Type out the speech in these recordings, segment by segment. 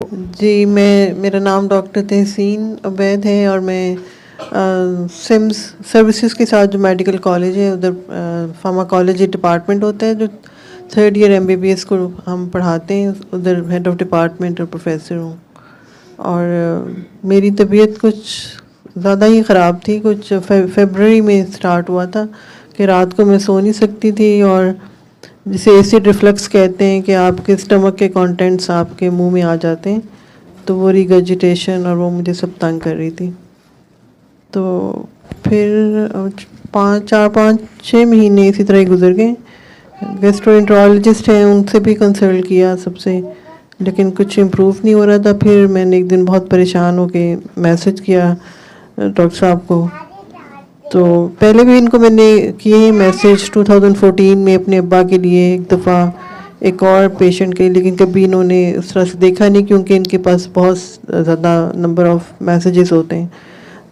जी, मेरा नाम डॉक्टर तहसीन अवैध है और मैं सिम्स सर्विसेज के साथ जो मेडिकल कॉलेज है उधर फार्माकोलॉजी डिपार्टमेंट होता है जो थर्ड ईयर एमबीबीएस को हम पढ़ाते हैं, उधर हेड ऑफ डिपार्टमेंट और प्रोफेसर हूँ। और मेरी तबीयत कुछ ज़्यादा ही ख़राब थी। कुछ फरवरी में स्टार्ट हुआ था कि रात को मैं सो नहीं सकती थी और जिसे एसिड रिफ्लक्स कहते हैं कि आपके स्टमक के कंटेंट्स आपके मुंह में आ जाते हैं, तो वो रिगर्जिटेशन और वो मुझे सब तंग कर रही थी। तो फिर 5-6 महीने इसी तरह ही गुजर गए। गैस्ट्रोएंटरोलॉजिस्ट हैं, उनसे भी कंसल्ट किया सबसे, लेकिन कुछ इम्प्रूव नहीं हो रहा था। फिर मैंने एक दिन बहुत परेशान होके मैसेज किया डॉक्टर साहब को। तो पहले भी इनको मैंने किए मैसेज 2014 में अपने अब्बा के लिए एक दफ़ा, एक और पेशेंट के, लेकिन कभी इन्होंने उस तरह से देखा नहीं क्योंकि इनके पास बहुत ज़्यादा नंबर ऑफ़ मैसेजेस होते हैं।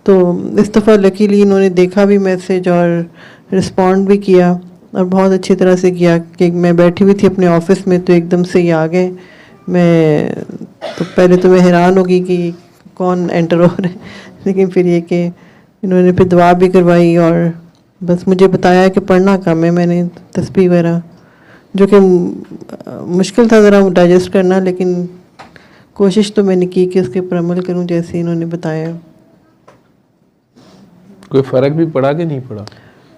तो इस दफ़ा लकीली इन्होंने देखा भी मैसेज और रिस्पॉन्ड भी किया और बहुत अच्छी तरह से किया कि मैं बैठी हुई थी अपने ऑफिस में तो एकदम से ये आ गए। मैं तो पहले तो मैं हैरान हो गई कि कौन एंटर हो रहा है, लेकिन फिर ये कि इन्होंने फिर दुआ भी करवाई और बस मुझे बताया कि पढ़ना कम है। मैंने तस्बीह वगैरह, जो कि मुश्किल था ज़रा डाइजेस्ट करना, लेकिन कोशिश तो मैंने की कि उसके ऊपर अमल करूं जैसे इन्होंने बताया। कोई फ़र्क भी पड़ा कि नहीं पड़ा?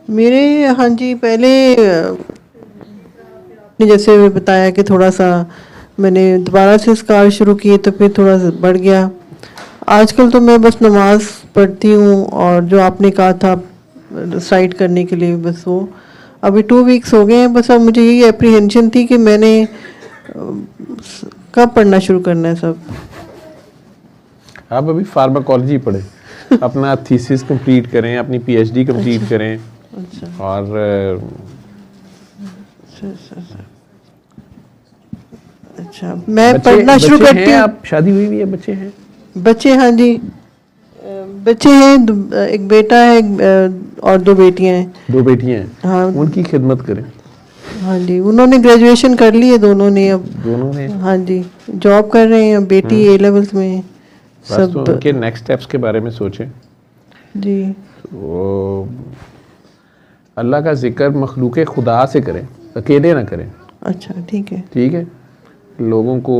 मेरे, हाँ जी, पहले जैसे बताया कि थोड़ा सा मैंने दोबारा से स्कार शुरू किए तो फिर थोड़ा सा बढ़ गया। आजकल तो मैं बस नमाज पढ़ती हूँ और जो आपने कहा था साइड करने के लिए, बस वो अभी 2 वीक्स हो गए हैं। बस अब मुझे यही एप्रीहेंशन थी कि मैंने कब पढ़ना शुरू करना है सब। आप अभी फार्माकोलॉजी पढ़े, अपना थीसिस कंप्लीट करें, अपनी पीएचडी कंप्लीट करें। अच्छा। और अच्छा, मैं पढ़ना शुरू करती हूँ। आप शादी हुई भी है, बच्चे हैं? बच्चे, हाँ जी, बच्चे हैं, एक बेटा है और 2 बेटियां हैं। 2 बेटियां हैं? हाँ, उनकी खिदमत करें। हाँ जी, उन्होंने ग्रेजुएशन कर ली है दोनों ने। अब दोनों ने? हाँ जी, जॉब कर रहे हैं। बेटी ए लेवल्स में है। बस तो उनके नेक्स्ट स्टेप्स के बारे में सोचें जी। तो अल्लाह का जिक्र मखलूक खुदा से करें, अकेले ना करें। अच्छा, ठीक है। ठीक है। लोगों को,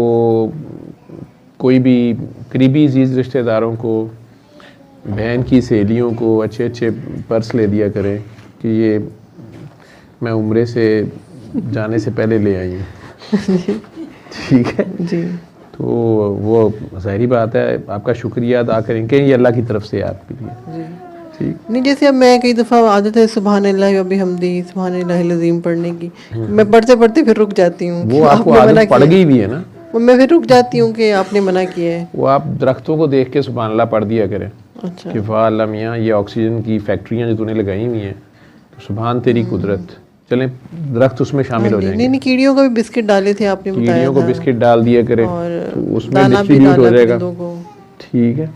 कोई भी करीबी अजीज़ रिश्तेदारों को, बहन की सहेलियों को अच्छे अच्छे पर्स ले दिया करें कि ये मैं उम्रे से जाने से पहले ले आई हूँ। ठीक है जी। तो वो ज़ाहिरी बात है, आपका शुक्रिया अदा करेंगे, ये अल्लाह की तरफ से आपके लिए। ठीक नहीं, जैसे अब मैं कई दफ़ा आदत है सुभान अल्लाह व बिहम्दी सुभान अल्लाहिल अज़ीम पढ़ने की, मैं पढ़ते पढ़ते फिर रुक जाती हूँ। वो आपको आदत पड़ गई भी है ना, वो मैं फिर रुक जाती हूँ कि आपने मना किया है। वो आप दरख्तों को देख के सुभान अल्लाह पढ़ दिया करें। अच्छा। कि वाह अल्लाह मियाँ, ये ऑक्सीजन की फैक्ट्रियाँ जो तूने लगाई हुई हैं, तो सुभान तेरी कुदरत। चलें, दरख्त उसमें शामिल हो जाएंगे। नहीं, कीड़ियों को भी बिस्किट डाले थे आपने बताया था। कीड़ियों को बिस्किट डाल दिया करें तो उसमें डिस्ट्रीब्यूट हो जाएगा। ठीक है।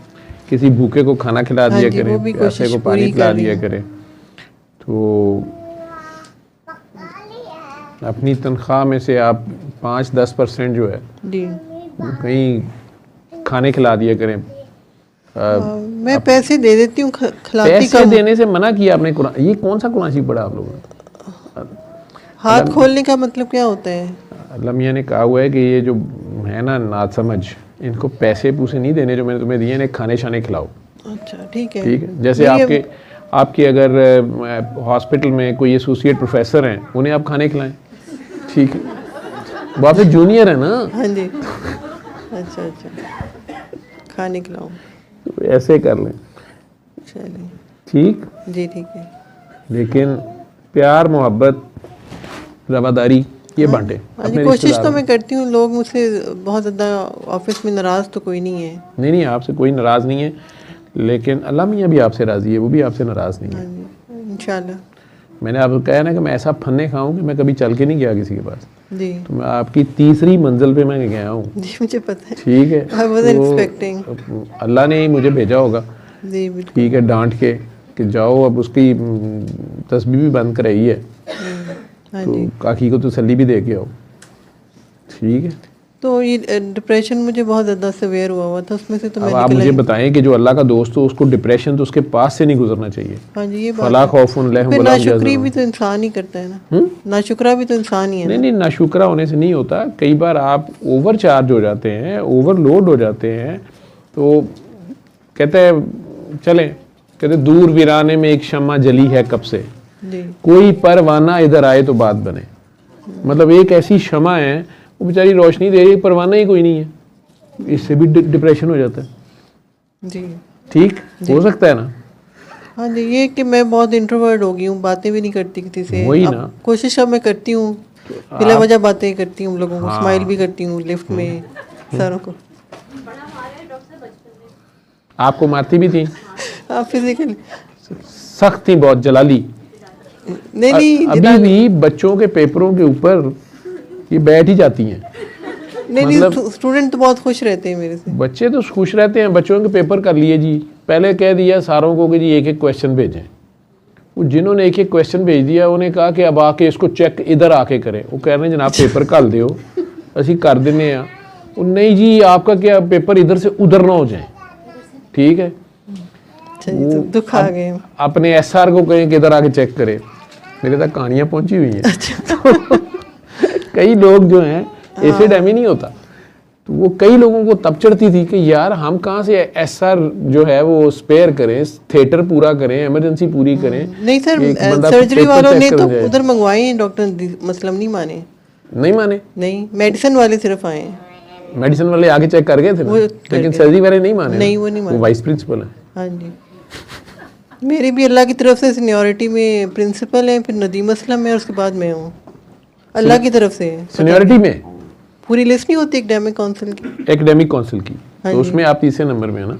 किसी भूखे को खाना खिला दिया करें, प्यासे को पानी पिला दिया करें। तो अपनी तनख्वाह में से आप 5-10% जो है कहीं खाने खिला दिया करें। मैं पैसे दे देती हूँ, खिलाती पैसे कम। देने से मना किया आपने कुरान, ये कौन सा कुरान शरीफ पढ़ा आप लोगों ने? हाथ खोलने का मतलब क्या होता है? अल्लाह मियाँ ने कहा हुआ है कि ये जो है ना नासमझ, इनको पैसे पूसे नहीं देने जो मैंने तुम्हें दिए, इन्हें खाने शाने खिलाओ। अच्छा, ठीक है। ठीक है। जैसे आपके अगर हॉस्पिटल में कोई एसोसिएट प्रोफेसर हैं, उन्हें आप खाने खिलाएं। ठीक है, वो आपसे जूनियर है ना। हाँ जी। अच्छा, खाने खिलाओ, तो ऐसे कर लें। चलिए ठीक जी, ठीक है। लेकिन प्यार, मोहब्बत, रवादारी ये बांटे। कोशिश तो मैं करती हूँ। लोग मुझसे बहुत ज़्यादा, ऑफिस में नाराज़ तो कोई नहीं है। नहीं, आपसे कोई नाराज़ नहीं है, लेकिन अल्लाह मियाँ भी आपसे राज़ी है, वो भी आपसे नाराज़ नहीं है। इंशाल्लाह। मैंने आपको कहा ना कि मैं ऐसा फन्ने खाऊं कि मैं कभी चल के नहीं गया किसी के पास जी। तो मैं आपकी तीसरी मंजिल पे मैं गया हूँ। जी, मुझे पता है। ठीक है। I wasn't expecting। अल्लाह ने ही मुझे भेजा होगा। जी, बिल्कुल। ठीक है, डांट के कि जाओ, अब उसकी तस्बीह भी बंद कराई है, तो काकी को तसल्ली भी दे के आओ। ठीक है। तो ये डिप्रेशन मुझे बहुत ज़्यादा सिवियर हुआ था, उसमें से तो अब मैं आप निकल मुझे आई। बताएं कि जो अल्लाह का दोस्त हो उसको डिप्रेशन तो उसके पास से नहीं गुजरना चाहिए। हाँ जी, ये बात फला है। खौफुन तो लहम फिर वला हम नाशुक्री यहज़नून। भी तो इंसान ही करता है ना, नाशुक्रा भी तो इंसान ही है नहीं ना। नहीं, नाशुक्रा होने से नहीं होता। कई बार आप ओवर चार्ज हो जाते हैं, ओवरलोड हो जाते हैं, तो कहते हैं चलें, कहते दूर वीराने में एक शम्मा जली है कब से, जी कोई परवाना इधर आए तो बात बने। मतलब एक ऐसी शमा है, वो बेचारी रोशनी दे रही है, परवाना ही कोई नहीं है, इससे भी डिप्रेशन हो जाता है। जी ठीक हो सकता है ना। हाँ जी, ये कि मैं बहुत इंट्रोवर्ट हो गई हूँ, बातें भी नहीं करती किसी से। वही अब ना। कोशिश अब मैं करती हूँ, बिला वजह बातें करती हूँ लोगों को, हाँ। स्माइल भी करती हूँ लिफ्ट में सारों को। आपको मारती भी थी? आप फिजिकली सख्त थी बहुत, जलाली। नहीं नहीं अभी भी बच्चों के पेपरों के ऊपर ये बैठ ही जाती हैं। नहीं मतलब नहीं, स्टूडेंट तो बहुत खुश रहते हैं मेरे से। बच्चे तो खुश रहते हैं, बच्चों के पेपर कर लिए जी। पहले कह दिया सारों को कि जी एक एक क्वेश्चन भेजें। वो जिन्होंने एक एक क्वेश्चन भेज दिया उन्हें कहा कि अब आके इसको चेक इधर आके करें। वो कह रहे हैं जनाब पेपर कर दो, असी कर देने हैं। वो नहीं जी, आपका क्या पेपर इधर से उधर ना हो जाए। ठीक है, अच्छा, तो दुख आ गए। अपने एसआर को कहें कि इधर आके चेक करे। मेरे तक कहानियां पहुंची हुई हैं। तो कई लोग जो हैं, एसिड एमी नहीं होता, तो वो कई लोगों को तब चढ़ती थी कि यार हम कहाँ से एसआर जो है वो स्पेयर करें, थिएटर पूरा करें, इमरजेंसी पूरी करें। नहीं सर, एक बंदा सर्जरी पेपर वालों चेक ने तो करने जाए। उधर मंगवाए हैं, डॉक्टर मसलम नहीं माने। नहीं माने? नहीं, मेडिसिन वाले सिर्फ आए हैं। मेडिसिन वाले आगे चेक कर गए थे ना, वो कर लेकिन गए। सर्जरी वाले नहीं माने। नहीं, वो नहीं माने। वाइस प्रिंसिपल है। हाँ जी, मेरी भी अल्लाह की तरफ से सीनियरिटी में प्रिंसिपल है, फिर नदीम असलम है और उसके बाद मैं हूँ। अल्लाह की तरफ से है। सीनियरिटी में पूरी लिस्ट नहीं होती एकेडमिक काउंसिल की? एकेडमिक काउंसिल की, हाँ तो जी। उसमें आप तीसरे नंबर में है ना।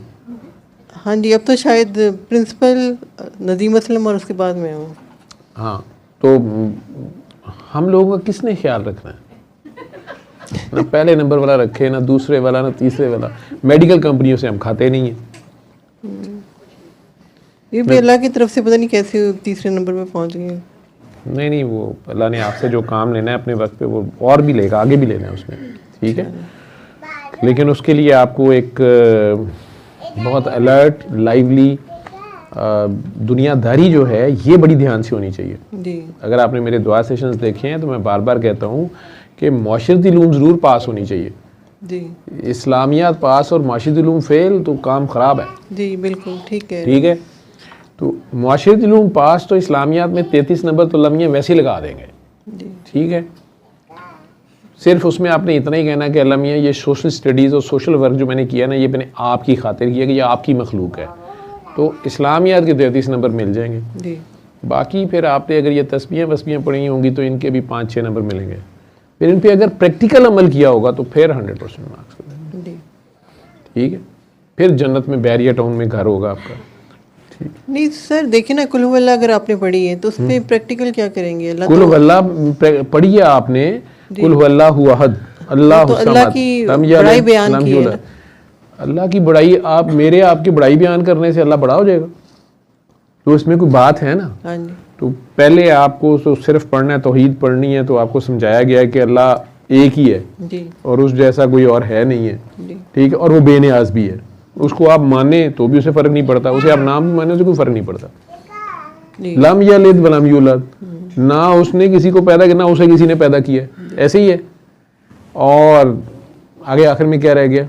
हाँ जी, अब तो शायद प्रिंसिपल नदीम असलम और उसके बाद मैं हूँ। हाँ, तो हम लोगों का किसने ख्याल रखना है? ना पहले नंबर वाला रखे, ना दूसरे वाला, ना तीसरे वाला। मेडिकल कंपनियों से हम खाते नहीं हैं। ये भी अल्लाह की तरफ से पता नहीं कैसे तीसरे नंबर पे पहुँच गए। नहीं नहीं, वो अल्लाह ने आपसे जो काम लेना है अपने वक्त पे वो और भी लेगा, आगे भी लेना है उसमें। ठीक है, लेकिन उसके लिए आपको एक बहुत अलर्ट, लाइवली दुनियादारी जो है ये बड़ी ध्यान से होनी चाहिए। जी अगर आपने मेरे दुआ सेशंस देखे हैं तो मैं बार बार कहता हूँ कि माशरती उलूम ज़रूर पास होनी चाहिए। जी इस्लामियात पास और माशरती उलूम फेल तो काम ख़राब है। जी बिल्कुल ठीक है। ठीक है, तो माशरती उलूम पास तो इस्लामियात में 33 नंबर तो लम्हे वैसे ही लगा देंगे। जी ठीक है, सिर्फ उसमें आपने इतना ही कहना कि अल्लाह मियाँ ये सोशल स्टडीज़ और सोशल वर्क जो मैंने किया ना ये मैंने आपकी खातिर किया कि ये आपकी मखलूक है, तो इस्लामियात के 33 नंबर मिल जाएंगे। जी बाकी फिर आपने अगर ये तस्बीहें वस्बियाँ पढ़ी होंगी तो इनके भी 5-6 नंबर मिलेंगे। फिर इन पे अगर प्रैक्टिकल अमल किया होगा तो फिर 100% मार्क्स मिलेंगे। जी ठीक है, फिर जन्नत में बैरिया टाउन में घर होगा आपका। नहीं सर, देखिए ना, कुल हुवल्लाह अगर आपने पढ़ी है तो उस पर प्रैक्टिकल क्या करेंगे? अल्लाह कुल तो हुवल्लाह पढ़ी है आपने, कुल हुवल्लाहु अहद, अल्लाह तो अल्लाह की बड़ाई बयान की है ना। अल्लाह की बड़ाई, आप मेरे आपकी बड़ाई बयान करने से अल्लाह बड़ा हो जाएगा? तो इसमें कोई बात है ना। हाँ जी तो पहले आपको तो सिर्फ पढ़ना है, तौहीद पढ़नी है, तो आपको समझाया गया है कि अल्लाह एक ही है जी और उस जैसा कोई और है नहीं है। जी ठीक है, और वो बेनियाज भी है। उसको आप माने तो भी उसे फ़र्क नहीं पड़ता, उसे आप नाम भी माने उसे कोई फ़र्क नहीं पड़ता। जी लम यलिद वलम यूलद, ना उसने किसी को पैदा किया ना उसे किसी ने पैदा किया, ऐसे ही है। और आगे आखिर में क्या रह गया?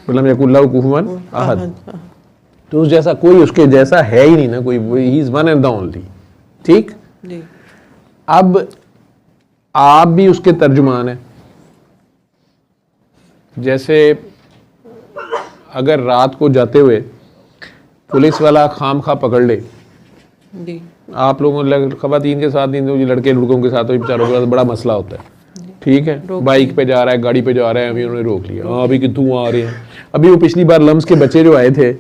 वलम यकुल लहू कुफुवन अहद, तो उस जैसा कोई उसके जैसा है ही नहीं ना कोई, he is one and the only. ठीक, जी अब आप भी उसके तर्जुमान हैं। जैसे अगर रात को जाते हुए पुलिस वाला खाम खा पकड़ ले, जी आप लोगों खवातीन के साथ नहीं, लड़के लड़कों के साथ तो बेचारों के साथ बड़ा मसला होता है। ठीक है, बाइक पे जा रहा है, गाड़ी पे जा रहा है, अभी उन्होंने रोक लिया, हाँ अभी कितों आ रहे हैं। अभी वो पिछली बार लम्स के बच्चे जो आए थे,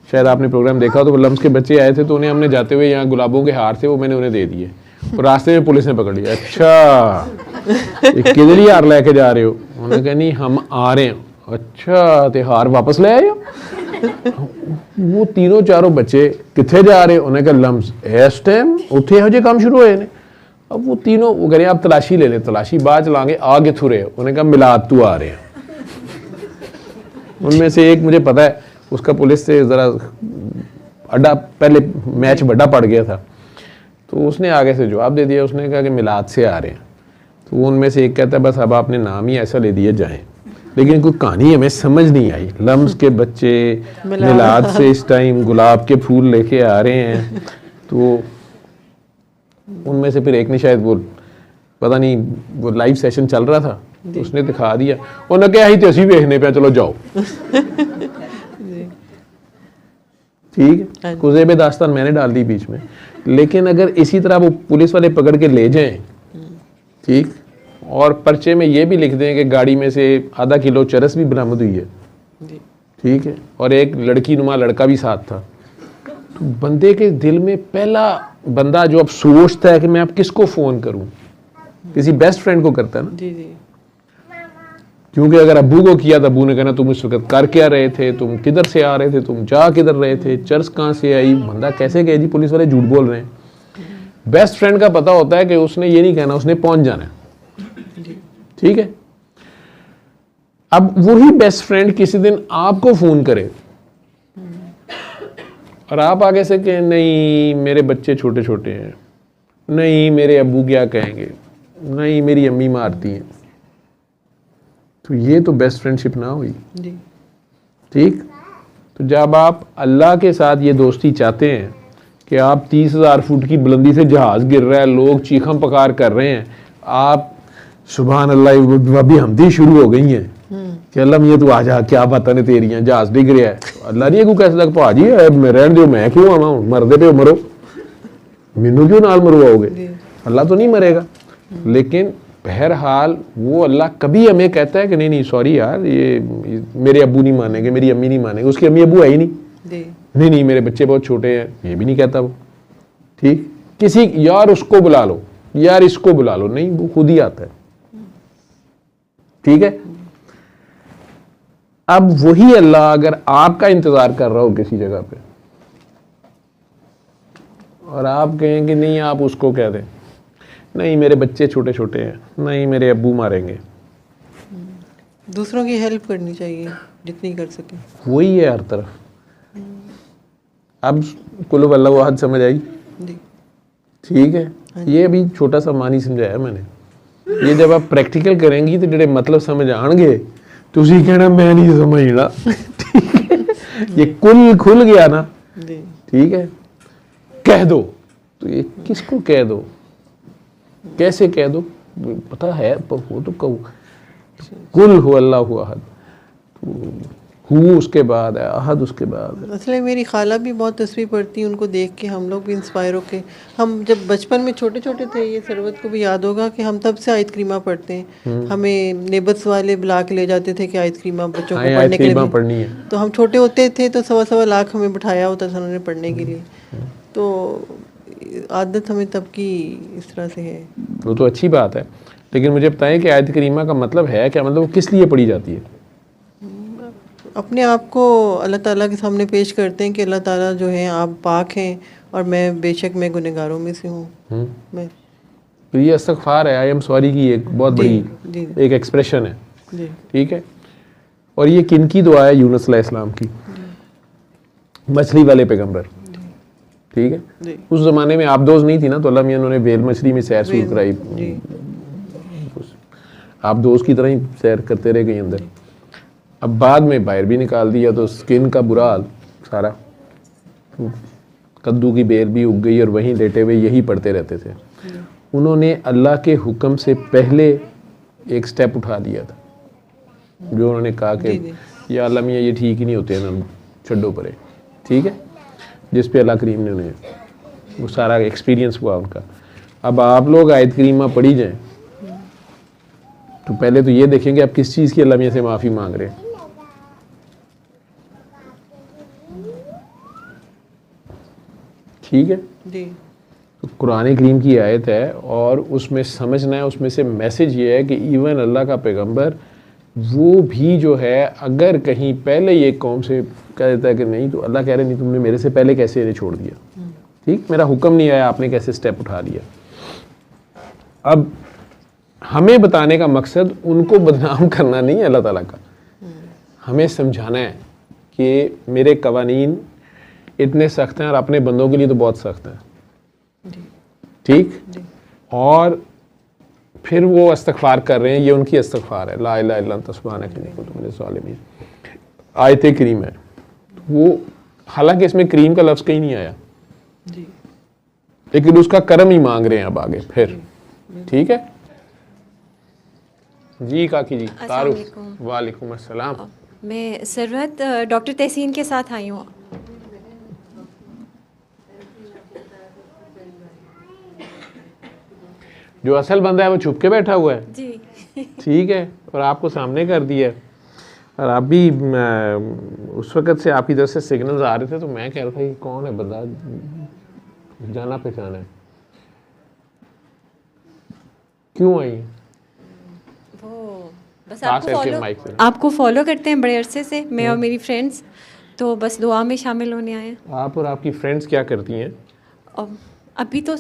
शायद आपने प्रोग्राम देखा तो वो लम्स के बच्चे आए थे, तो उन्हें हमने जाते हुए यहाँ गुलाबों के हार थे वो मैंने उन्हें दे दिए, तो रास्ते में पुलिस ने पकड़ लिया। अच्छा ये किधर हार लेके जा रहे हो? उन्होंने कहा नहीं हम आ रहे हैं। अच्छा ते हार वापस ले आए हो? वो तीनों चारों बच्चे कितने जा रहे? उन्हें कहा लम्स इस टाइम उत्थे ਇਹੋ ਜਿਹੇ ਕੰਮ ਸ਼ੁਰੂ ਹੋਏ ਨੇ। अब वो तीनों वो कह रहे हैं आप तलाशी ले लें, तलाशी बाद चलाएंगे, आगे थुरे। उन्होंने कहा मिलाद तू आ रहे हैं। उनमें से एक मुझे पता है उसका पुलिस से ज़रा अड्डा, पहले मैच बड़ा पड़ गया था, तो उसने आगे से जवाब दे दिया, उसने कहा कि मिलाद से आ रहे हैं। तो उनमें से एक कहता है बस अब आपने नाम ही ऐसा ले दिया जाए, लेकिन कोई कहानी हमें समझ नहीं आई। लम्स के बच्चे मिलाद से इस टाइम गुलाब के फूल लेके आ रहे हैं, तो उनमें से फिर एक ने शायद वो पता नहीं वो लाइव सेशन चल रहा था, तो उसने दिखा दिया, उन्हें कहा ही तो असी वेखने पे, चलो जाओ। ठीक है, कुज़ेब दास्तान मैंने डाल दी बीच में, लेकिन अगर इसी तरह वो पुलिस वाले पकड़ के ले जाएं, ठीक, और पर्चे में ये भी लिख दें कि गाड़ी में से आधा किलो चरस भी बरामद हुई है, ठीक है, और एक लड़की नुमा लड़का भी साथ था, तो बंदे के दिल में पहला बंदा जो अब सोचता है कि मैं अब किसको फ़ोन करूं, किसी बेस्ट फ्रेंड को करता है ना। जी जी। क्योंकि अगर अब्बू को किया तो अब्बू ने कहना तुम इस वक्त कर क्या रहे थे, तुम किधर से आ रहे थे, तुम जा किधर रहे थे, चर्च कहाँ से आई, बंदा कैसे गए जी, पुलिस वाले झूठ बोल रहे हैं। बेस्ट फ्रेंड का पता होता है कि उसने ये नहीं कहना, उसने पहुंच जाना है, ठीक है। अब वही बेस्ट फ्रेंड किसी दिन आपको फोन करे और आप आगे से कहें नहीं मेरे बच्चे छोटे छोटे हैं, नहीं मेरे अब्बू क्या कहेंगे, नहीं मेरी अम्मी मारती हैं, तो ये तो बेस्ट फ्रेंडशिप ना हुई जी। ठीक। तो जब आप अल्लाह के साथ ये दोस्ती चाहते हैं कि आप 30,000 फुट की बुलंदी से जहाज गिर रहा है, लोग चीखम पकार कर रहे हैं, आप सुभान अल्लाह अभी हमदी शुरू हो गई हैं कि अल्लाह मियां तू आ जा, क्या बातें ने तेरियां, जहाज डिग रहा है, अल्लाह नहीं को कैसे लग भाजी रहने दो, मैं क्यों आवा हूं, मरदे पे मरो, मैनू क्यों नाल मरवाओगे, अल्लाह तो नहीं मरेगा। लेकिन बहरहाल वो अल्लाह कभी हमें कहता है कि नहीं नहीं सॉरी यार ये मेरे अब्बू नहीं मानेंगे, मेरी अम्मी नहीं मानेंगे, उसकी अम्मी अब्बू है ही नहीं नहीं मेरे बच्चे बहुत छोटे हैं, ये भी नहीं कहता वो, ठीक। किसी यार उसको बुला लो, यार इसको बुला लो, नहीं वो खुद ही आता है, ठीक है। अब वही अल्लाह अगर आपका इंतजार कर रहा हो किसी जगह पे और आप कहें कि नहीं आप उसको कह दें, नहीं मेरे बच्चे छोटे छोटे हैं, नहीं मेरे अब्बू मारेंगे, दूसरों की हेल्प करनी चाहिए जितनी कर सके, वही है हर तरफ। अब कुल वल्लाहु अहद समझ आई जी, ठीक है। ये अभी छोटा सा मानी समझाया मैंने, ये जब आप प्रैक्टिकल करेंगी तो जेडे मतलब समझ आएंगे तुसी कहना मैं नहीं समझना, ठीक है। ये कुल खुल गया ना, ठीक है। कह दो तो ये किसको कह दो, कैसे कह दो, पता है वो तो कहो कुल हु अल्लाहु अहद, हु उसके बाद है, अहद उसके बाद है। असले मेरी खाला भी बहुत तस्वीर पढ़ती हैं, उनको देख के हम लोग भी इंस्पायर होके, हम जब बचपन में छोटे छोटे थे, ये सरवत को भी याद होगा कि हम तब से आयत करीमा पढ़ते हैं, हमें नेबर्स वाले बुला के ले जाते थे कि आयत करीमा बच्चों को पढ़ने के लिए पढ़नी है, तो हम छोटे होते थे तो 1.25 लाख हमें बिठाया होता था उन्होंने पढ़ने के लिए, तो आदत हमें तब की इस तरह से है। वो तो अच्छी बात है, लेकिन मुझे बताएं कि आयत करीमा का मतलब है क्या, मतलब वो किस लिए पढ़ी जाती है? अपने आप को अल्लाह ताला के सामने पेश करते हैं कि अल्लाह ताला जो है आप पाक हैं और मैं बेशक मैं गुनहगारों में से हूँ। मैं तो ये इस्तग़फ़ार है, आई एम सॉरी की एक बहुत बड़ी एक एक्सप्रेशन है, ठीक है। और ये किन की दुआ है? यूनुस अलैहिस्सलाम की, मछली वाले पैगंबर, ठीक है। उस ज़माने में आबदोज़ नहीं थी ना, तो अल्लाह मियां उन्होंने वेल मछली में सैर शुरू कराई, आबदोज़ की तरह ही सैर करते रह गए अंदर। अब बाद में बाहर भी निकाल दिया तो स्किन का बुरा हाल सारा, कद्दू की बेल भी उग गई और वहीं लेटे हुए यही पढ़ते रहते थे। उन्होंने अल्लाह के हुक्म से पहले एक स्टेप उठा लिया था, जो उन्होंने कहा कि या अल्लाह मियां ये ठीक ही नहीं होते ना, छड्डो परे, ठीक है। जिस पे अल्लाह करीम ने उन्हें वो सारा एक्सपीरियंस हुआ उनका। अब आप लोग आयत करीमा पढ़ी जाएं तो पहले तो ये देखेंगे आप किस चीज़ की अल्लाह मियां से माफ़ी मांग रहे हैं, ठीक है जी। तो कुरान करीम की आयत है और उसमें समझना है, उसमें से मैसेज ये है कि इवन अल्लाह का पैगंबर वो भी जो है अगर कहीं पहले ये कौम से कह देता है कि नहीं, तो अल्लाह कह रहे नहीं तुमने मेरे से पहले कैसे इन्हें छोड़ दिया, ठीक, मेरा हुक्म नहीं आया आपने कैसे स्टेप उठा लिया। अब हमें बताने का मकसद उनको बदनाम करना नहीं है अल्लाह ताला का, हमें समझाना है कि मेरे कवानीन इतने सख्त हैं और अपने बंदों के लिए तो बहुत सख्त हैं, ठीक। और फिर वो इस्तग़फ़ार कर रहे हैं, ये उनकी इस्तग़फ़ार है, ला इलाहा इल्ला अंता सुब्हानक इन्नी कुन्तु मिनज़ ज़ालिमीन, आयत करीम है वो, हालांकि इसमें करीम का लफ्ज़ कहीं नहीं आया, लेकिन उसका करम ही मांग रहे हैं अब आगे फिर, ठीक है जी। काकी जी तारुफ, वालेकुम अस्सलाम। मैं सरवत डॉक्टर तहसीन के साथ आई हूँ। जो असल बंदा है वो छुप के बैठा हुआ है जी ठीक है, और आपको सामने कर दिया। और आप भी उस वक़्त से आपकी तरफ से सिग्नल्स आ रहे थे, तो मैं कह रहा था कि कौन है बंदा, जाना पहचाना है, क्यों आई? वो बस पास ऐसे माइक से। आपको फॉलो करते हैं बड़े अरसे से, मैं और मेरी फ्रेंड्स, तो बस दुआ में शामिल होने आए हैं। आप और आपकी फ्रेंड्स क्या करती हैं? और अभी तो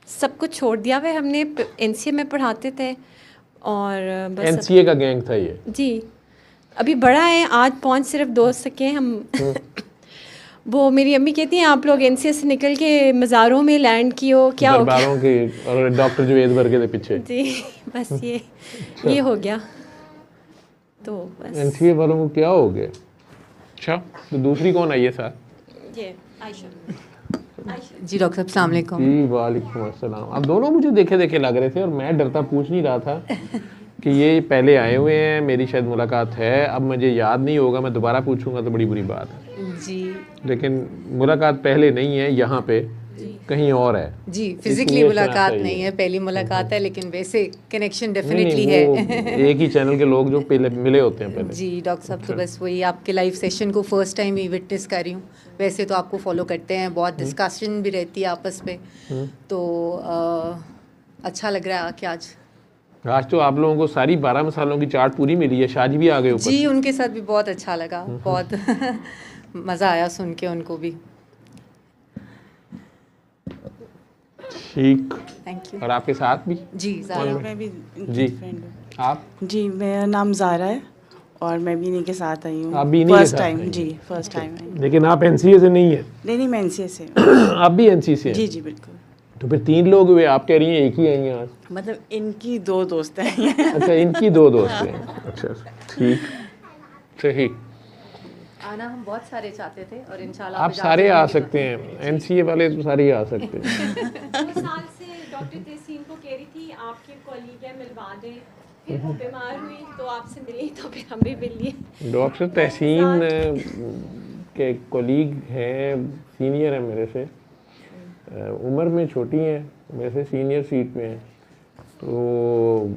सब कुछ छोड़ दिया हुआ है हमने, एनसीए में पढ़ाते थे और बस एनसीए का गैंग था ये? जी, अभी बड़ा है, आज पहुंच सिर्फ 2 सके हम वो मेरी अम्मी कहती हैं आप लोग एनसीए से निकल के मज़ारों में लैंड की हो, क्या हो गया? दरबारों के और डॉक्टर जुवेद वर्गे के पीछे जी बस ये हो गया, तो बस एनसीए वालों को क्या हो गया? अच्छा, तो दूसरी कौन आई है साथ? ये आयशा। जी डॉक्टर साहब अस्सलाम वालेकुम। जी वालेकुम अस्सलाम। अब दोनों मुझे देखे देखे लग रहे थे और मैं डरता पूछ नहीं रहा था कि ये पहले आए हुए हैं, मेरी शायद मुलाकात है, अब मुझे याद नहीं होगा, मैं दोबारा पूछूंगा तो बड़ी बुरी बात है जी, लेकिन मुलाकात पहले नहीं है, यहाँ पे कहीं और है जी फिजिकली इसलिए मुलाकात चाहिए। नहीं है, पहली मुलाकात है, लेकिन वैसे कनेक्शन नहीं, डेफिनेटली नहीं, है। वो एक ही चैनल के लोग जो पहले मिले होते हैं पहले। जी डॉक्टर साहब, तो बस वही आपके लाइव सेशन को फर्स्ट टाइम ही विटनेस कर रही हूँ। वैसे तो आपको फॉलो करते हैं, बहुत डिस्कशन भी रहती है आपस में, तो अच्छा लग रहा है कि आज तो आप लोगों को सारी 12 मसालों की चाट पूरी मिली है, शादी भी आ गए ऊपर जी, से। उनके साथ भी बहुत अच्छा लगा, बहुत मज़ा आया सुन के उनको भी। ठीक, थैंक यू। और आपके साथ भी? जी ज़ारा। मैं भी जी। फ्रेंड हूँ। आप? जी, मेरा नाम ज़ारा है और मैं भी इन्हीं के साथ आई हूँ। आप भी इन्हीं के फर्स्ट साथ आई टाइम हैं? जी, फर्स्ट टाइम आई हूँ। लेकिन आप एनसीए से नहीं है? नहीं, मैं एनसीए से हूँ। आप भी एनसीए से हैं? जी जी बिल्कुल। तो फिर 3 लोग हुए, आप कह रही हैं एक ही आई हैं आज। मतलब इनकी 2 दोस्त हैं। अच्छा, इनकी 2 दोस्त हैं। अच्छा ठीक, सही। आना हम बहुत सारे चाहते थे और इंशाल्लाह आप सारे आ सकते हैं, एनसीए वाले तो सारे ही आ सकते हैं। साल से डॉक्टर तहसीन को कह रही थी आपके कॉलीग है मिलवा दें, फिर वो बीमार हुई तो आपसे मिली, तो फिर हम भी मिल लिए। डॉक्टर तहसीन के कोलीग हैं, सीनियर हैं मेरे से, उम्र में छोटी हैं, मेरे से सीनियर सीट पे हैं, तो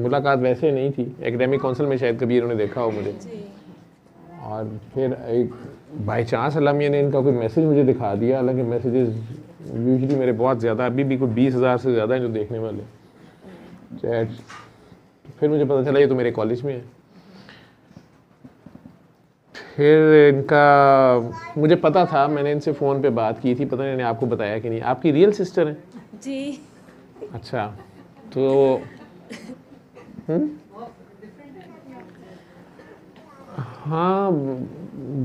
मुलाकात वैसे नहीं थी, एकेडमिक काउंसिल में शायद कभी इन्होंने देखा हो मुझे, और फिर एक बाई चांस अल्लाह ने इनका कोई मैसेज मुझे दिखा दिया। हालांकि मैसेजेस यूजुअली मेरे बहुत ज़्यादा, अभी भी कोई 20,000 से ज़्यादा हैं जो देखने वाले चैट्स। फिर मुझे पता चला ये तो मेरे कॉलेज में है। फिर इनका मुझे पता था, मैंने इनसे फ़ोन पे बात की थी, पता नहीं इन्होंने आपको बताया कि नहीं। आपकी रियल सिस्टर है? जी। अच्छा, तो हाँ,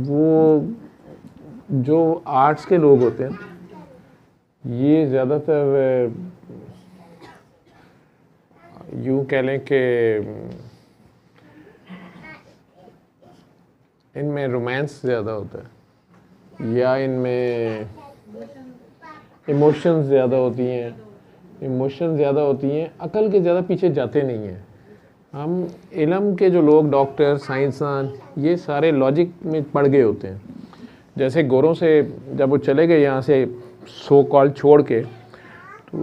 वो जो आर्ट्स के लोग होते हैं ये ज़्यादातर यूँ कह लें कि इनमें रोमांस ज़्यादा होता है, या इनमें इमोशंस ज़्यादा होती हैं, इमोशंस ज़्यादा होती हैं, अकल के ज़्यादा पीछे जाते नहीं हैं। हम इल्म के जो लोग, डॉक्टर, साइंसदान, ये सारे लॉजिक में पड़ गए होते हैं। जैसे गोरों से जब वो चले गए यहाँ से सो कॉल छोड़ के, तो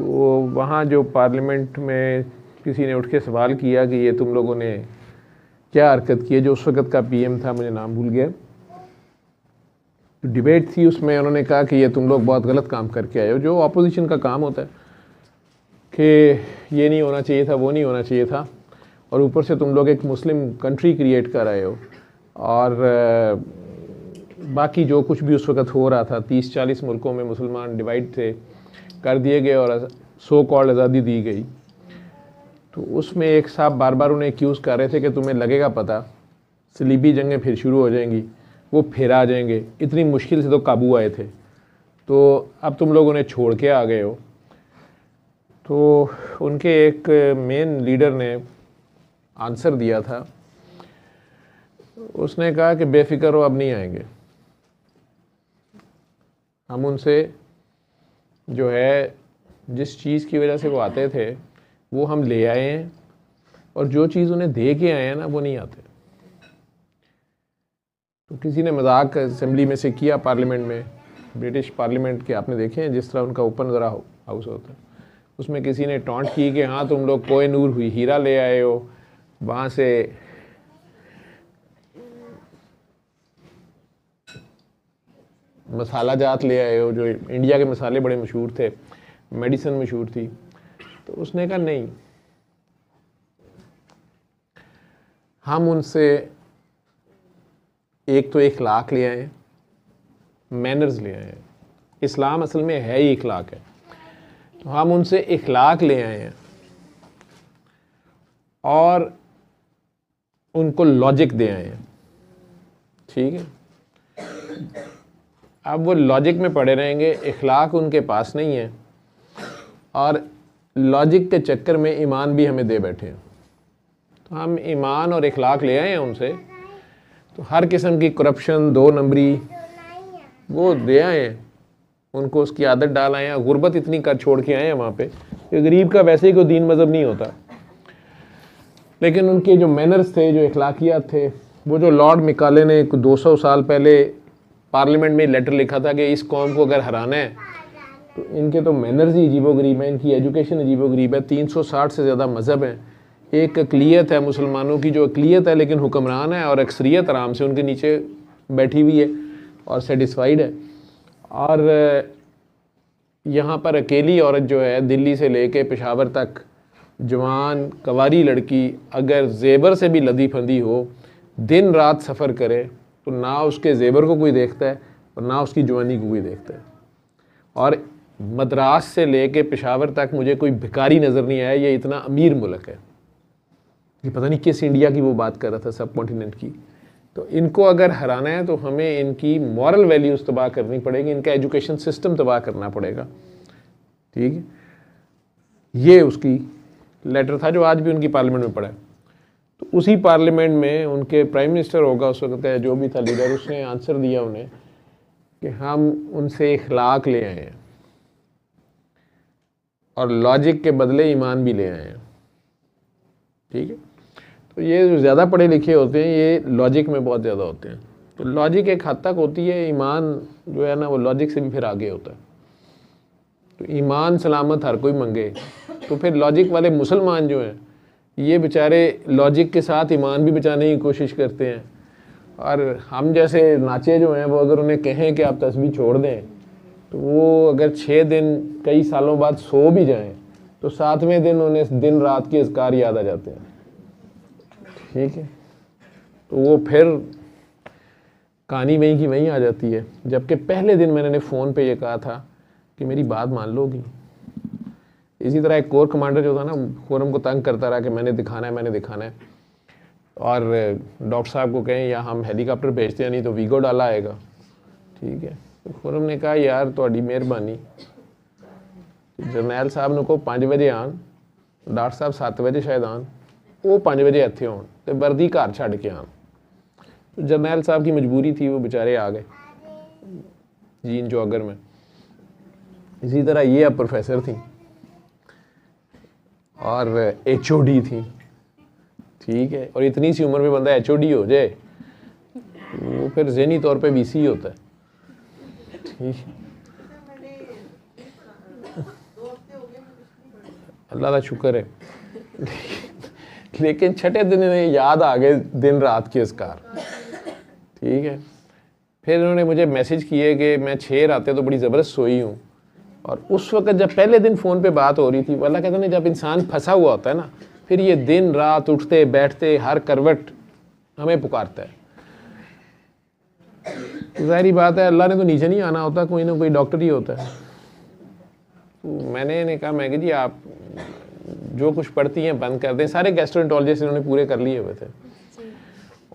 वहाँ जो पार्लियामेंट में किसी ने उठ के सवाल किया कि ये तुम लोगों ने क्या हरकत की है, जो उस वक़्त का पीएम था, मुझे नाम भूल गया, तो डिबेट थी, उसमें उन्होंने कहा कि ये तुम लोग बहुत गलत काम करके आए हो, जो अपोजिशन का काम होता है कि ये नहीं होना चाहिए था, वो नहीं होना चाहिए था, और ऊपर से तुम लोग एक मुस्लिम कंट्री क्रिएट कर आए हो, और बाकी जो कुछ भी उस वक़्त हो रहा था, 30-40 मुल्कों में मुसलमान डिवाइड थे, कर दिए गए और सो कॉल्ड आज़ादी दी गई, तो उसमें एक साहब बार बार उन्हें एक्यूज़ कर रहे थे कि तुम्हें लगेगा पता, सलीबी जंगें फिर शुरू हो जाएंगी, वो फिर आ जाएंगे, इतनी मुश्किल से तो काबू आए थे, तो अब तुम लोग उन्हें छोड़ के आ गए हो। तो उनके एक मेन लीडर ने आंसर दिया था, उसने कहा कि बेफिक्र हो, अब नहीं आएंगे, हम उनसे जो है जिस चीज़ की वजह से वो आते थे वो हम ले आए हैं, और जो चीज़ उन्हें दे के आए हैं ना वो नहीं आते। तो किसी ने मजाक असेंबली में से किया, पार्लियामेंट में, ब्रिटिश पार्लियामेंट के आपने देखे हैं जिस तरह उनका ओपन ज़रा हाउस होता है, उसमें किसी ने टॉन्ट की कि हाँ तुम लोग कोहिनूर हुई हीरा ले आए हो, वहाँ से मसाला जात ले आए हो, जो इंडिया के मसाले बड़े मशहूर थे, मेडिसिन मशहूर थी। तो उसने कहा नहीं, हम उनसे एक तो इखलाक ले आए, मैनर्स ले आए हैं, इस्लाम असल में है ही इखलाक है, तो हम उनसे इखलाक ले आए हैं और उनको लॉजिक दे आए हैं। ठीक है, अब वो लॉजिक में पड़े रहेंगे, इखलाक उनके पास नहीं है, और लॉजिक के चक्कर में ईमान भी हमें दे बैठे हैं। तो हम ईमान और इखलाक ले आए हैं उनसे, तो हर किस्म की करप्शन, 2 नंबरी वो दे आए हैं, उनको उसकी आदत डाल आए हैं, गुर्बत इतनी कर छोड़ के आए हैं वहाँ पे कि गरीब का वैसे ही कोई दीन मज़हब नहीं होता, लेकिन उनके जो मैनर्स थे, जो इखलाकियात थे, वो जो लॉर्ड मिकाले ने 200 साल पहले पार्लियामेंट में लेटर लिखा था कि इस कौम को अगर हराना है तो इनके तो मैनर्स ही अजीबोगरीब हैं, इनकी एजुकेशन अजीबोगरीब है, 360 से ज़्यादा मज़हब हैं, एक अक़लियत है मुसलमानों की जो अक़लियत है लेकिन हुक्मरान है, और अक्सरियत आराम से उनके नीचे बैठी हुई है और सेटिस्फाइड है। और यहाँ पर अकेली औरत जो है दिल्ली से लेके पेशावर तक, जवान कवारी लड़की अगर जेबर से भी लदी फंदी हो, दिन रात सफ़र करे, तो ना उसके जेबर को कोई देखता है और ना उसकी जवानी को कोई देखता है। और मद्रास से लेके पेशावर तक मुझे कोई भिखारी नज़र नहीं आया, ये इतना अमीर मुल्क है। ये पता नहीं किस इंडिया की वो बात कर रहा था, सब कॉन्टिनेंट की। तो इनको अगर हराना है तो हमें इनकी मॉरल वैल्यूज़ तबाह करनी पड़ेगी, इनका एजुकेशन सिस्टम तबाह करना पड़ेगा। ठीक है, ये उसकी लेटर था जो आज भी उनकी पार्लियामेंट में पड़ा है। तो उसी पार्लियामेंट में उनके प्राइम मिनिस्टर होगा उस वक्त का जो भी था लीडर, उसने आंसर दिया उन्हें कि हम उनसे इखलाक ले आए हैं और लॉजिक के बदले ईमान भी ले आए हैं। ठीक है, तो ये जो ज़्यादा पढ़े लिखे होते हैं ये लॉजिक में बहुत ज़्यादा होते हैं। तो लॉजिक एक हद तक होती है, ईमान जो है ना वो लॉजिक से भी फिर आगे होता है। तो ईमान सलामत हर कोई मंगे, तो फिर लॉजिक वाले मुसलमान जो हैं ये बेचारे लॉजिक के साथ ईमान भी बचाने की कोशिश करते हैं। और हम जैसे नाचे जो हैं वो अगर उन्हें कहें कि आप तस्बीह छोड़ दें, तो वो अगर 6 दिन कई सालों बाद सो भी जाएं तो 7वें दिन उन्हें दिन रात के अज़कार याद आ जाते हैं। ठीक है, तो वो फिर कहानी वहीं की वहीं आ जाती है। जबकि पहले दिन मैंने फ़ोन पे ये कहा था कि मेरी बात मान लोगी। इसी तरह एक कोर कमांडर जो था ना, खुरम को तंग करता रहा कि मैंने दिखाना है, मैंने दिखाना है, और डॉक्टर साहब को कहें या हम हेलीकॉप्टर भेजते हैं नहीं तो वीगो डाला आएगा। ठीक है, तो खुरम ने कहा यार ਤੁਹਾਡੀ ਮਿਹਰਬਾਨੀ, जरनैल साहब ਨੂੰ को 5 ਵਜੇ ਆਣ, डॉक्टर साहब 7 ਵਜੇ शायद आन, वो 5 ਵਜੇ ਇੱਥੇ ਆਉਣ ਤੇ ਵਰਦੀ ਘਰ ਛੱਡ ਕੇ ਆਣ। तो जरनैल साहब की मजबूरी थी, वो बेचारे आ गए जीन जॉगर में। इसी तरह ये अब प्रोफेसर थी और HOD थी। ठीक है, और इतनी सी उम्र में बंदा HOD हो जाए वो फिर ज़हनी तौर पे VC होता है। ठीक, अल्लाह का शुक्र है। लेकिन छठे दिन इन्हें याद आ गए दिन रात के अज़कार। ठीक है, फिर उन्होंने मुझे मैसेज किए कि मैं 6 रातें तो बड़ी ज़बरदस्त सोई हूँ। और उस वक्त जब पहले दिन फ़ोन पे बात हो रही थी, अल्लाह कहते हैं जब इंसान फंसा हुआ होता है ना, फिर ये दिन रात उठते बैठते हर करवट हमें पुकारता है। ज़ाहिरी बात है, अल्लाह ने तो नीचे नहीं आना होता, कोई ना कोई डॉक्टर ही होता है। तो मैंने कहा मैं कि जी आप जो कुछ पढ़ती हैं बंद कर दें। सारे गैस्ट्रोएंटरोलॉजिस्ट इन्होंने पूरे कर लिए हुए थे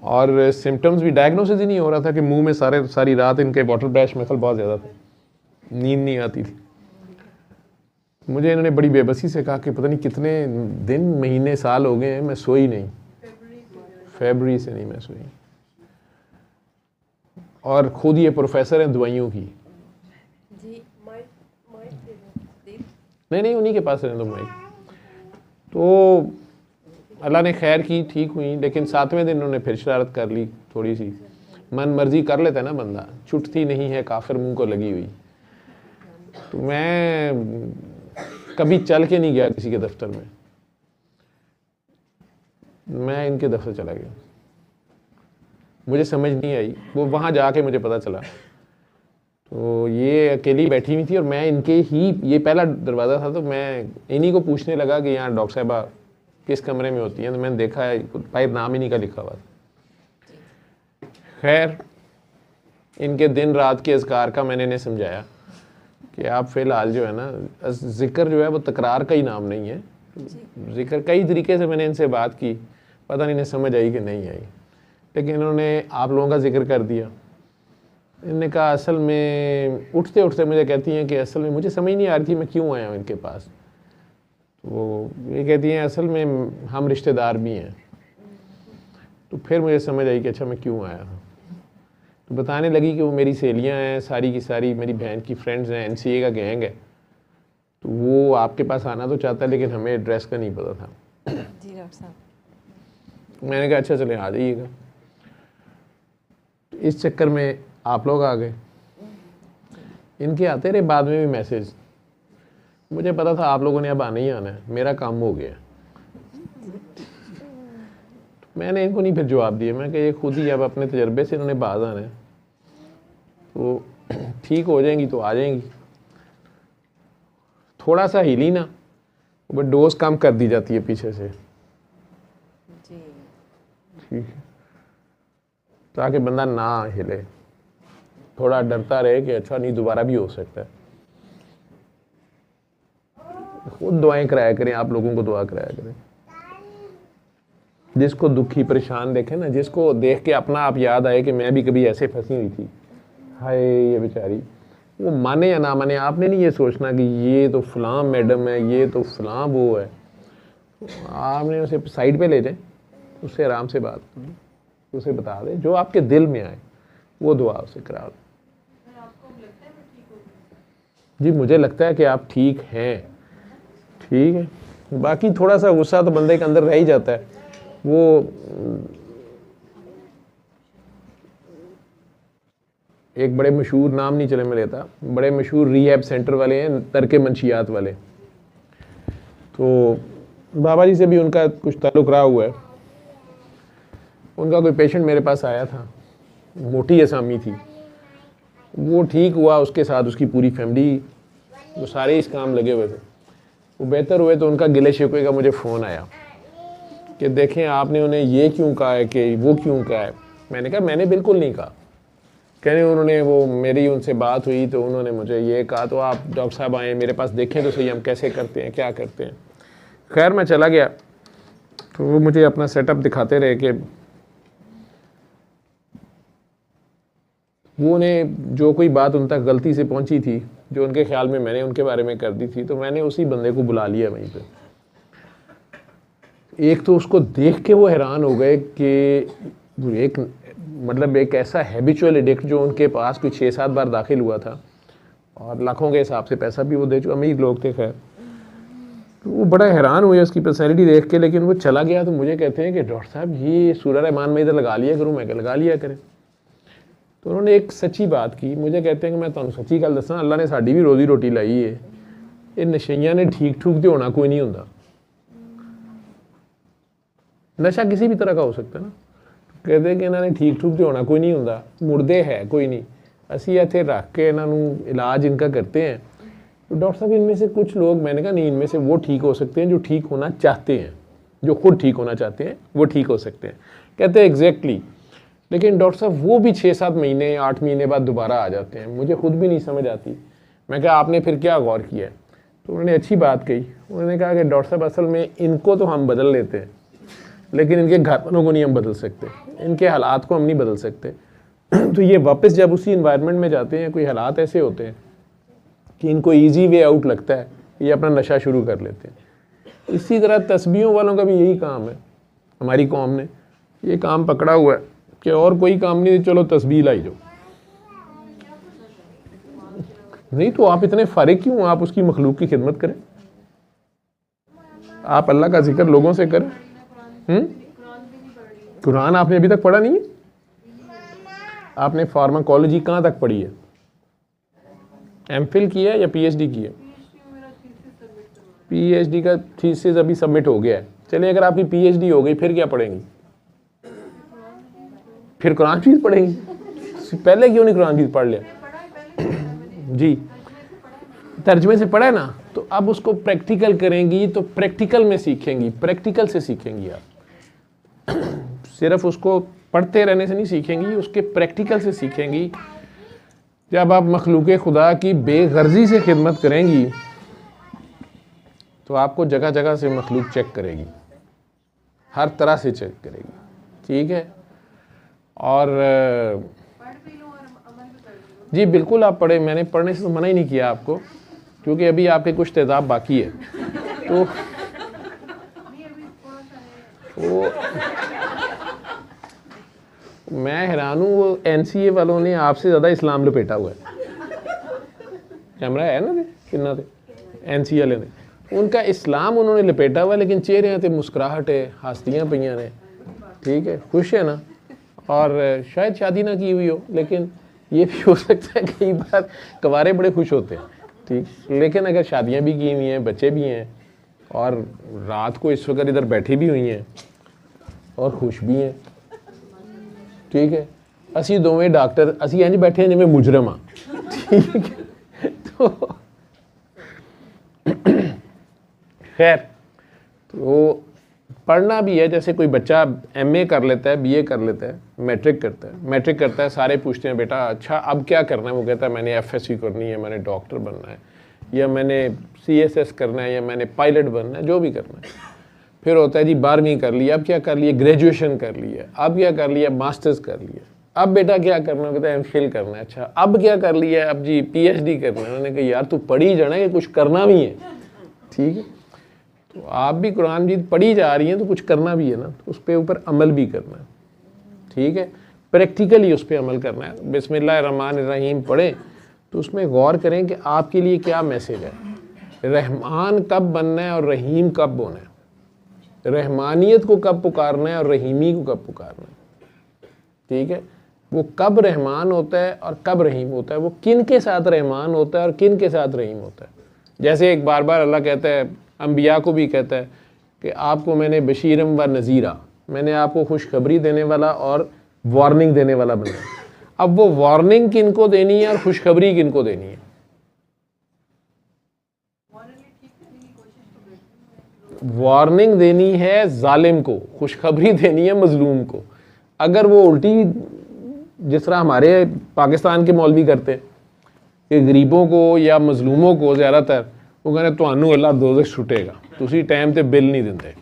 और सिम्टम्स भी, डायग्नोसिस ही नहीं हो रहा था कि मुंह में सारी रात इनके वाटर ब्रश में बहुत ज़्यादा थे, नींद नहीं आती थी। मुझे इन्होंने बड़ी बेबसी से कहा कि पता नहीं कितने दिन महीने साल हो गए हैं मैं सोई नहीं, फरवरी से नहीं मैं सोई। और खुद ये प्रोफेसर हैं दवाइयों की। नहीं उन्हीं के पास रहने दो माइक। तो अल्लाह ने खैर की, ठीक हुई। लेकिन 7वें दिन उन्होंने फिर शरारत कर ली थोड़ी सी। मन मर्जी कर लेता है ना बंदा, छुटती नहीं है काफिर मुंह को लगी हुई। तो मैं कभी चल के नहीं गया किसी के दफ्तर में, मैं इनके दफ्तर चला गया। मुझे समझ नहीं आई, वो वहाँ जाके मुझे पता चला। तो ये अकेली बैठी हुई थी और मैं इनके ही, ये पहला दरवाज़ा था, तो मैं इन्हीं को पूछने लगा कि यहाँ डॉक्टर साहबा किस कमरे में होती हैं। तो मैंने देखा है भाई नाम ही नहीं का लिखा हुआ था। खैर इनके दिन रात के अज़कार का मैंने इन्हें समझाया कि आप फ़िलहाल जो है ना, ज़िक्र जो है वो तकरार का ही नाम नहीं है। ज़िक्र कई तरीके से मैंने इनसे बात की, पता नहीं इन्हें समझ आई कि नहीं आई, लेकिन इन्होंने आप लोगों का जिक्र कर दिया। इन्होंने कहा असल में, उठते उठते मुझे कहती हैं कि असल में मुझे समझ नहीं आ रही थी मैं क्यों आया हूँ इनके पास। तो ये कहती हैं असल में हम रिश्तेदार भी हैं। तो फिर मुझे समझ आई कि अच्छा मैं क्यों आया हूँ। तो बताने लगी कि वो मेरी सहेलियाँ हैं, सारी की सारी मेरी बहन की फ्रेंड्स हैं, NCA का गैंग है। तो वो आपके पास आना तो चाहता है लेकिन हमें एड्रेस का नहीं पता था। जी डॉक्टर साहब। मैंने कहा अच्छा चले आ जाइएगा। इस चक्कर में आप लोग आ गए। इनके आते रहे बाद में भी मैसेज। मुझे पता था आप लोगों ने अब आना ही आना है, मेरा काम हो गया। मैंने इनको नहीं फिर जवाब दिया, मैं कि ये खुद ही अब अपने तजर्बे से इन्होंने बाज आना है, तो ठीक हो जाएंगी तो आ जाएंगी। थोड़ा सा हिली ना, वो डोज कम कर दी जाती है पीछे से, ठीक है, ताकि बंदा ना हिले, थोड़ा डरता रहे कि अच्छा नहीं दोबारा भी हो सकता है। खुद दुआएं कराया करें, आप लोगों को दुआ कराया करें। जिसको दुखी परेशान देखे ना, जिसको देख के अपना आप याद आए कि मैं भी कभी ऐसे फंसी हुई थी, हाय ये बेचारी, वो माने या ना माने, आपने नहीं ये सोचना कि ये तो फलां मैडम है, ये तो फलां वो है। आपने उसे साइड पे ले जाए, उससे आराम से बात करें, उसे बता दे जो आपके दिल में आए, वो दुआ उसे करा दो। जी मुझे लगता है कि आप ठीक हैं, ठीक है। बाकी थोड़ा सा गुस्सा तो बंदे के अंदर रह ही जाता है। वो एक बड़े मशहूर, नाम नहीं चले में लेता, बड़े मशहूर रिहैब सेंटर वाले हैं, तर्क मंशियात वाले। तो बाबा जी से भी उनका कुछ ताल्लुक रहा हुआ है। उनका कोई पेशेंट मेरे पास आया था, मोटी असामी थी, वो ठीक हुआ, उसके साथ उसकी पूरी फैमिली, वो सारे इस काम लगे हुए थे, वो बेहतर हुए। तो उनका गिले शिकवे का मुझे फ़ोन आया कि देखें आपने उन्हें ये क्यों कहा है कि वो क्यों कहा है। मैंने कहा मैंने बिल्कुल नहीं कहा। कहने उन्होंने, वो मेरी उनसे बात हुई तो उन्होंने मुझे ये कहा, तो आप डॉक्टर साहब आए मेरे पास, देखें तो सही हम कैसे करते हैं, क्या करते हैं। खैर मैं चला गया, तो वो मुझे अपना सेटअप दिखाते रहे कि वो उन्हें जो कोई बात उन तक गलती से पहुंची थी, जो उनके ख्याल में मैंने उनके बारे में कर दी थी, तो मैंने उसी बंदे को बुला लिया वहीं पे। एक तो उसको देख के वो हैरान हो गए कि एक मतलब एक ऐसा हैबिचुअल एडिक्ट जो उनके पास कोई 6-7 बार दाखिल हुआ था और लाखों के हिसाब से पैसा भी वो दे चुके, अमीर लोग थे। खैर तो वो बड़ा हैरान हुए उसकी पर्सनैलिटी देख के। लेकिन वो चला गया तो मुझे कहते हैं कि डॉक्टर साहब ये सूरह रहमान में इधर लगा लिया करूँ। मैं लगा लिया करें। तो उन्होंने एक सच्ची बात की, मुझे कहते हैं कि मैं तुहानू सच्ची गल दसां, अल्लाह ने साड़ी भी रोजी रोटी लाई है, ये नशइयां ने ठीक ठूक तो होना कोई नहीं होंदा। नशा किसी भी तरह का हो सकता है ना। कहते कि इन्होंने ठीक ठूक तो होना कोई नहीं होंदा, मुर्दे है कोई नहीं, असी इत्थे रख के इन्हों इलाज इनका करते हैं। तो डॉक्टर साहब इनमें से कुछ लोग, मैंने कहा नहीं, इनमें से वो ठीक हो सकते हैं जो ठीक होना चाहते हैं, जो खुद ठीक होना चाहते हैं वो ठीक हो सकते हैं। कहते हैं एग्जैक्टली। लेकिन डॉक्टर साहब वो भी 6-7 महीने 8 महीने बाद दोबारा आ जाते हैं, मुझे खुद भी नहीं समझ आती। मैं कहा आपने फिर क्या गौर किया है? तो उन्होंने अच्छी बात कही। उन्होंने कहा कि डॉक्टर साहब असल में इनको तो हम बदल लेते हैं, लेकिन इनके घर वालों को नहीं हम बदल सकते, इनके हालात को हम नहीं बदल सकते। तो ये वापस जब उसी इन्वायरमेंट में जाते हैं, कोई हालात ऐसे होते हैं कि इनको ईजी वे आउट लगता है, ये अपना नशा शुरू कर लेते हैं। इसी तरह तस्बीहों वालों का भी यही काम है। हमारी कौम ने ये काम पकड़ा हुआ है कि और कोई काम नहीं, चलो तस्बीह लाई जाओ। नहीं तो आप इतने फारिग क्यों, आप उसकी मखलूक की खिदमत करें, आप अल्लाह का जिक्र लोगों से करें। कुरान आपने अभी तक पढ़ा नहीं है? आपने फार्माकोलॉजी कहाँ तक पढ़ी है? एमफिल किया है या पीएचडी की है? पीएचडी का थीसिस अभी सबमिट हो गया है। चलिए, अगर आपकी पीएचडी हो गई फिर क्या पढ़ेंगी? फिर कुरान शरीफ पढ़ेंगी? पहले क्यों नहीं कुरान शरीफ पढ़ लिया? जी, तर्जमे से पढ़ा है ना, तो अब उसको प्रैक्टिकल करेंगी तो प्रैक्टिकल में सीखेंगी, प्रैक्टिकल से सीखेंगी। आप सिर्फ उसको पढ़ते रहने से नहीं सीखेंगी, उसके प्रैक्टिकल से सीखेंगी। जब आप मखलूक खुदा की बेगर्जी से खिदमत करेंगी तो आपको जगह जगह से मखलूक चेक करेगी, हर तरह से चेक करेगी। ठीक है? और जी बिल्कुल आप पढ़े, मैंने पढ़ने से तो मना ही नहीं किया आपको, क्योंकि अभी आपके कुछ तेज़ाब बाकी है। तो मैं हैरान हूँ, वो एनसीए वालों ने आपसे ज़्यादा इस्लाम लपेटा हुआ है। कैमरा है ना, किन्ना थे एनसीए वाले ने, उनका इस्लाम उन्होंने लपेटा हुआ है, लेकिन चेहरे ते मुस्कुराहट है, हस्तियाँ पईयां ने। ठीक है, खुश है ना, और शायद शादी ना की हुई हो, लेकिन ये भी हो सकता है कई बार कवारे बड़े खुश होते हैं। ठीक, लेकिन अगर शादियां भी की हुई हैं, बच्चे भी हैं, और रात को इस वक्त इधर बैठी भी हुई हैं और खुश भी हैं। ठीक है, असी दोवें डॉक्टर असी इंज बैठे हैं जिवें मुजरम हाँ। ठीक है, तो खैर, तो पढ़ना भी है। जैसे कोई बच्चा एमए कर लेता है, बीए कर लेता है, मैट्रिक करता है, सारे पूछते हैं बेटा अच्छा अब क्या करना है? वो कहता है मैंने एफएससी करनी है, मैंने डॉक्टर बनना है, या मैंने सीएसएस करना है, या मैंने पायलट बनना है, जो भी करना है। फिर होता है जी 12वीं कर लिया, अब क्या कर लिया? ग्रेजुएशन कर लिया, अब क्या कर लिया? मास्टर्स कर लिया, अब बेटा क्या करना है? कहता है एमफिल करना है। अच्छा अब क्या कर लिया? अब जी पीएचडी करना है। उन्होंने कहा यार तू पढ़ी जाना कि कुछ करना भी है। ठीक है, तो आप भी कुरान मजीद पढ़ी जा रही हैं तो कुछ करना भी है ना, तो उस पर ऊपर अमल भी करना है। ठीक है, प्रैक्टिकली उस पर अमल करना है। बिस्मिल्लाहिर्रहमानिर्रहीम पढ़ें तो उसमें गौर करें कि आपके लिए क्या मैसेज है, रहमान कब बनना है और रहीम कब होना है, रहमानियत को कब पुकारना है और रहीमी को कब पुकारना है। ठीक है, वो कब रहमान होता है और कब रहीम होता है, वो किन के साथ रहमान होता है और किन के साथ रहीम होता है। जैसे एक बार बार अल्लाह कहता है, अम्बिया को भी कहता है कि आपको मैंने बशीरम व नज़ीरा, मैंने आपको खुशखबरी देने वाला और वार्निंग देने वाला बनाया। अब वो वार्निंग किन को देनी है और खुशखबरी किन को देनी है? वार्निंग देनी है जालिम को, खुशखबरी देनी है मजलूम को। अगर वो उल्टी, जिस तरह हमारे पाकिस्तान के मौलवी करते हैं कि गरीबों को या मजलूमों को ज़्यादातर वो कहते ਤੁਹਾਨੂੰ अल्लाह दोज़ख छुटेगा, तुसी टाइम ते बिल नहीं देंगे,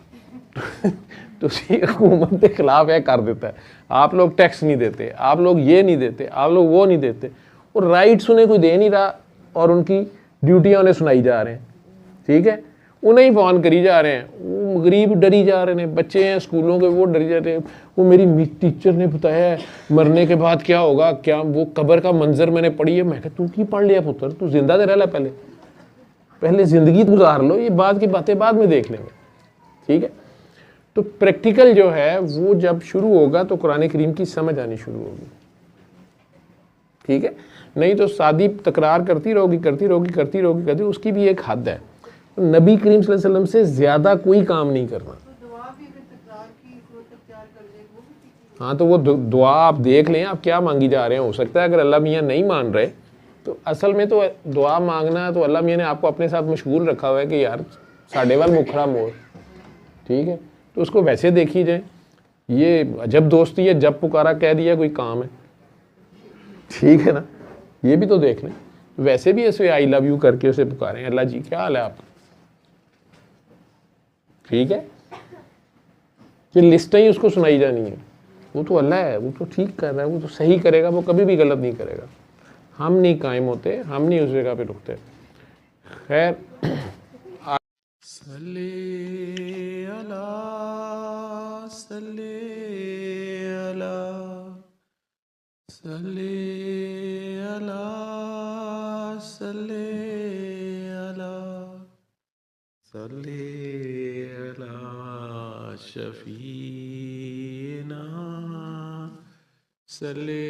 तुसी हुकूमत के खिलाफ है कर देता है, आप लोग टैक्स नहीं देते, आप लोग ये नहीं देते, आप लोग वो नहीं देते, और राइट्स उन्हें कोई दे नहीं रहा और उनकी ड्यूटियाँ उन्हें सुनाई जा रहे हैं। ठीक है, उन्हें ही फ़ोन करी जा रहे हैं, वो गरीब डरी जा रहे हैं, बच्चे हैं स्कूलों के वो डरी जा रहे हैं। वो मेरी टीचर ने बताया है मरने के बाद क्या होगा, क्या वो कब्र का मंजर मैंने पढ़ी है। मैं कहा तू की पढ़ लिया पुत्र, तू जिंदा तो रह ला, पहले ज़िंदगी गुजार लो, ये बाद की बातें बाद में देख लेंगे। ठीक है, तो प्रैक्टिकल जो है वो जब शुरू होगा तो कुरान करीम की समझ आनी शुरू होगी। ठीक है, नहीं तो सादी तकरार करती रहोगी, उसकी भी एक हद है। नबी करीम सल्लल्लाहु अलैहि वसल्लम से ज़्यादा कोई काम नहीं करना। हाँ, तो वो दुआ आप देख लें आप क्या मांगी जा रहे हैं। हो सकता है अगर अल्लाह मियाँ नहीं मान रहे तो असल में तो दुआ मांगना है तो अल्लाह मियाँ ने आपको अपने साथ मशगूल रखा हुआ है कि यार साढ़े वाल मुखरा मोड़। ठीक है, तो उसको वैसे देखी जाए, ये अजब दोस्ती है, जब पुकारा कह दिया कोई काम है। ठीक है ना, ये भी तो देख लें। वैसे भी ऐसे आई लव यू करके उसे पुकारें, अल्लाह जी क्या हाल है आपका, ठीक है, ये लिस्टें ही उसको सुनाई जानी है। वो तो अल्लाह है, वो तो ठीक कर रहा है, वो तो सही करेगा, वो कभी भी गलत नहीं करेगा। हम नहीं कायम होते, हम नहीं उस जगह पे रुकते। खैर, सल्ले अला सल्ले अला सल्ले अला सल्ले अला सल्ले अला शफीना सल्ले